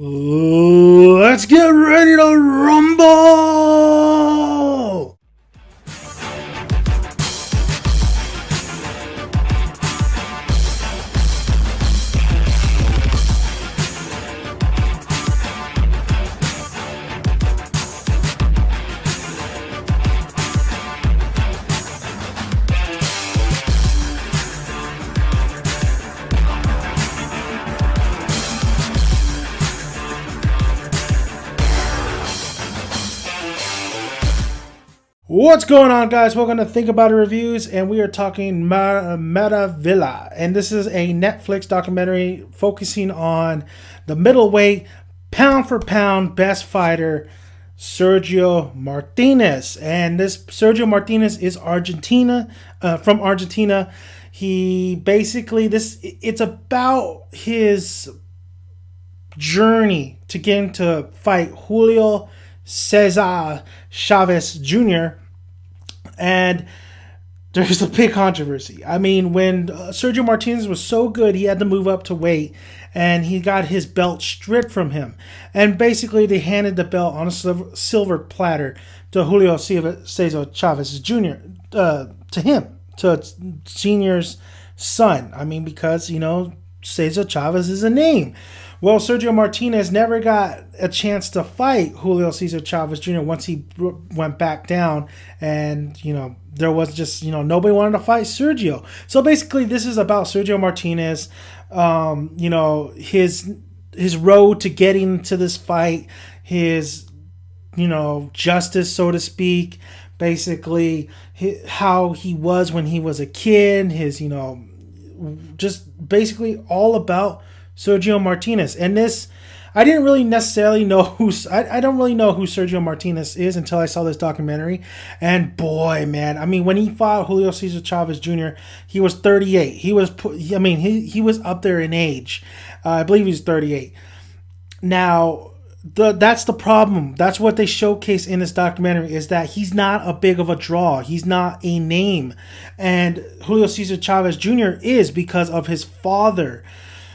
Let's get ready to rumble! What's going on, guys? Welcome to Think About It Reviews, and we are talking Maravilla. And this is a Netflix documentary focusing on the middleweight, pound for pound best fighter, Sergio Martinez. And this Sergio Martinez is from Argentina. He basically, it's about his journey to getting to fight Julio Cesar Chavez Jr. And there's a big controversy. I mean, when Sergio Martinez was so good, he had to move up to weight, and he got his belt stripped from him. And basically, they handed the belt on a silver platter to Julio Cesar Chavez Jr., to Senior's son. I mean, because, Cesar Chavez is a name. Well, Sergio Martinez never got a chance to fight Julio Cesar Chavez Jr. once he went back down, and there was just nobody wanted to fight Sergio. So basically, this is about Sergio Martinez, his road to getting to this fight, his justice, so to speak. Basically, how he was when he was a kid, his just basically all about Sergio Martinez. And this, I didn't really necessarily know I don't really know who Sergio Martinez is until I saw this documentary. And boy, man, I mean, when he fought Julio Cesar Chavez Jr., he was 38. He was up there in age. I believe he's 38. Now, that's the problem. That's what they showcase in this documentary, is that he's not a big of a draw. He's not a name. And Julio Cesar Chavez Jr. is, because of his father.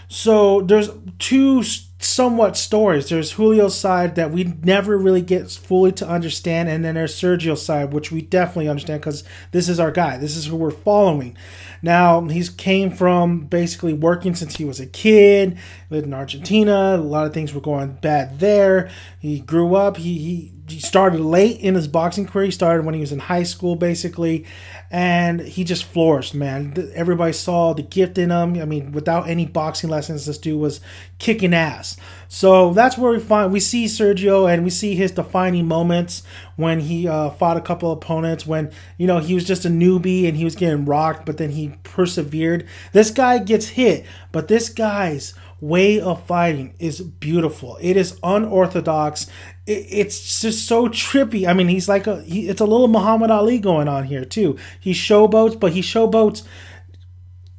So there's two somewhat stories. There's Julio's side that we never really get fully to understand, and then there's Sergio's side, which we definitely understand because this is our guy. This is who we're following. Now, he's came from basically working since he was a kid, lived in Argentina. A lot of things were going bad there. He grew up. He started late in his boxing career. He started when he was in high school, basically, and he just flourished, man. Everybody saw the gift in him. I mean, without any boxing lessons, this dude was kicking ass. So that's where we see Sergio, and we see his defining moments when he fought a couple of opponents, when he was just a newbie and he was getting rocked, but then he persevered. This guy gets hit, but this guy's way of fighting is beautiful. It is unorthodox. It's just so trippy. I mean, he's like it's a little Muhammad Ali going on here too. He showboats, but he showboats,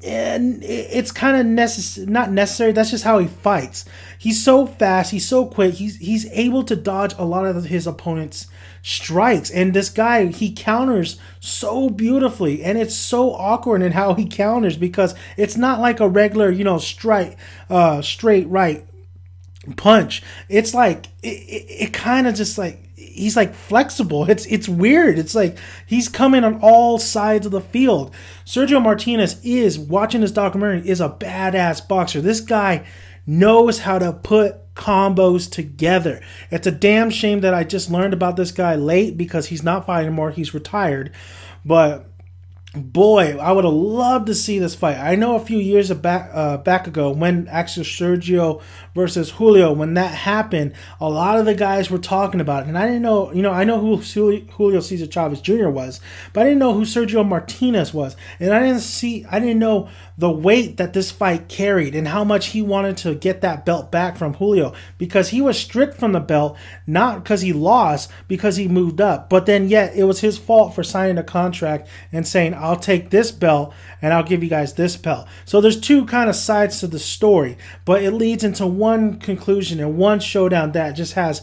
and it's kind of not necessary. That's just how he fights. He's so fast. He's so quick. He's able to dodge a lot of his opponent's strikes, and this guy, he counters so beautifully, and it's so awkward in how he counters, because it's not like a regular straight right punch. It's like it kind of just like he's like flexible. It's weird. It's like he's coming on all sides of the field. Sergio Martinez, is watching this documentary, is a badass boxer. This guy knows how to put combos together. It's a damn shame that I just learned about this guy late, because he's not fighting anymore. He's retired. But boy, I would have loved to see this fight. I know a few years back ago, when actually Sergio versus Julio, when that happened, a lot of the guys were talking about it. And I didn't know, I know who Julio Cesar Chavez Jr. was, but I didn't know who Sergio Martinez was. And I didn't know the weight that this fight carried, and how much he wanted to get that belt back from Julio, because he was stripped from the belt, not because he lost, because he moved up. But then yet it was his fault for signing a contract and saying, I'll take this belt and I'll give you guys this belt. So there's two kind of sides to the story, but it leads into one conclusion and one showdown that just has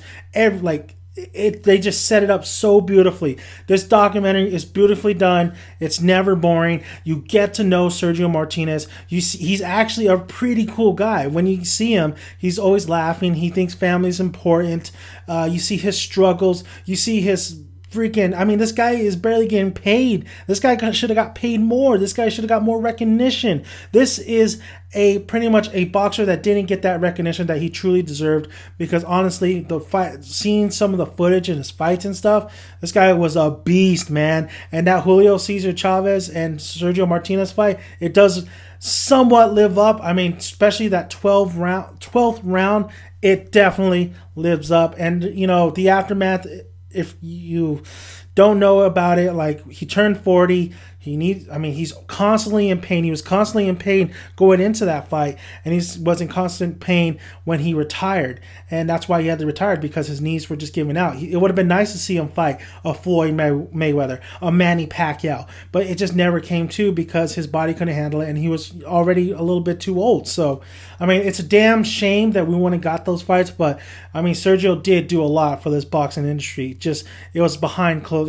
they just set it up so beautifully. This documentary is beautifully done. It's never boring. You get to know Sergio Martinez. You see, he's actually a pretty cool guy. When you see him, he's always laughing. He thinks family is important. You see his struggles. You see his freaking, I mean, this guy is barely getting paid. This guy should have got paid more. This guy should have got more recognition. This is pretty much a boxer that didn't get that recognition that he truly deserved, because honestly, the fight, seeing some of the footage in his fights and stuff, this guy was a beast, man. And that Julio Cesar Chavez and Sergio Martinez fight, it does somewhat live up. I mean, especially that 12th round, it definitely lives up. And you know, the aftermath, if you don't know about it, like, he turned 40. He's constantly in pain. He was constantly in pain going into that fight, and he was in constant pain when he retired. And that's why he had to retire, because his knees were just giving out. It would have been nice to see him fight a Floyd Mayweather, a Manny Pacquiao, but it just never came to, because his body couldn't handle it, and he was already a little bit too old. So, I mean, it's a damn shame that we wouldn't got those fights, but I mean, Sergio did do a lot for this boxing industry. Just, it was behind closed,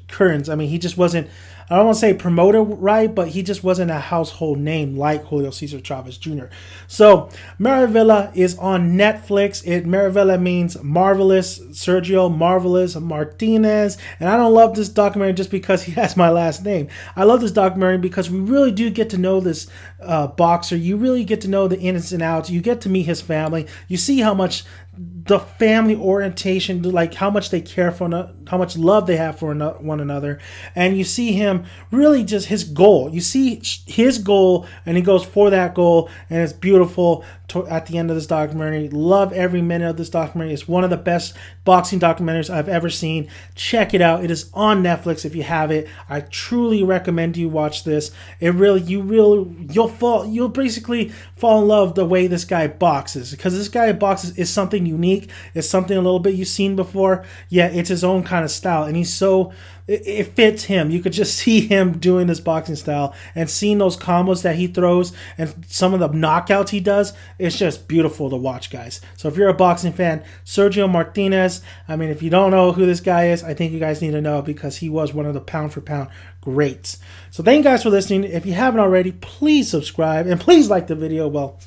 curtains. I mean, he just wasn't, I don't want to say promoted right, but he just wasn't a household name like Julio Cesar Chavez Jr. So Maravilla is on Netflix. Maravilla means marvelous. Sergio Marvelous Martinez. And I don't love this documentary just because he has my last name. I love this documentary because we really do get to know this boxer. You really get to know the ins and outs. You get to meet his family. You see how much the family orientation, like how much they care for, how much love they have for one another. And you see him really just his goal. You see his goal, and he goes for that goal, and it's beautiful at the end of this documentary. Love every minute of this documentary. It's one of the best boxing documentaries I've ever seen. Check it out. It is on Netflix if you have it. I truly recommend you watch this. You'll basically fall in love the way this guy boxes, because this guy boxes is something unique. It's something a little bit you've seen before. Yeah, it's his own kind of style, and it fits him. You could just see him doing this boxing style, and seeing those combos that he throws and some of the knockouts he does. It's just beautiful to watch, guys. So if you're a boxing fan, Sergio Martinez, I mean, if you don't know who this guy is, I think you guys need to know, because he was one of the pound for pound greats. So thank you guys for listening. If you haven't already, please subscribe, and please like the video, well,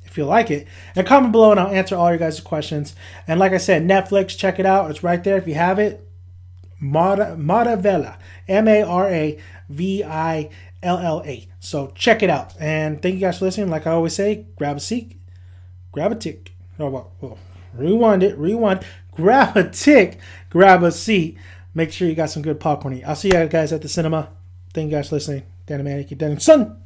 if you like it, and comment below, and I'll answer all your guys' questions. And like I said, Netflix, check it out. It's right there if you have it. Maravilla, Maravilla. So check it out, and thank you guys for listening. Like I always say, grab a seat, grab a tick. Rewind. Grab a tick, grab a seat. Make sure you got some good popcorn. I'll see you guys at the cinema. Thank you guys for listening. Dan Manic, son.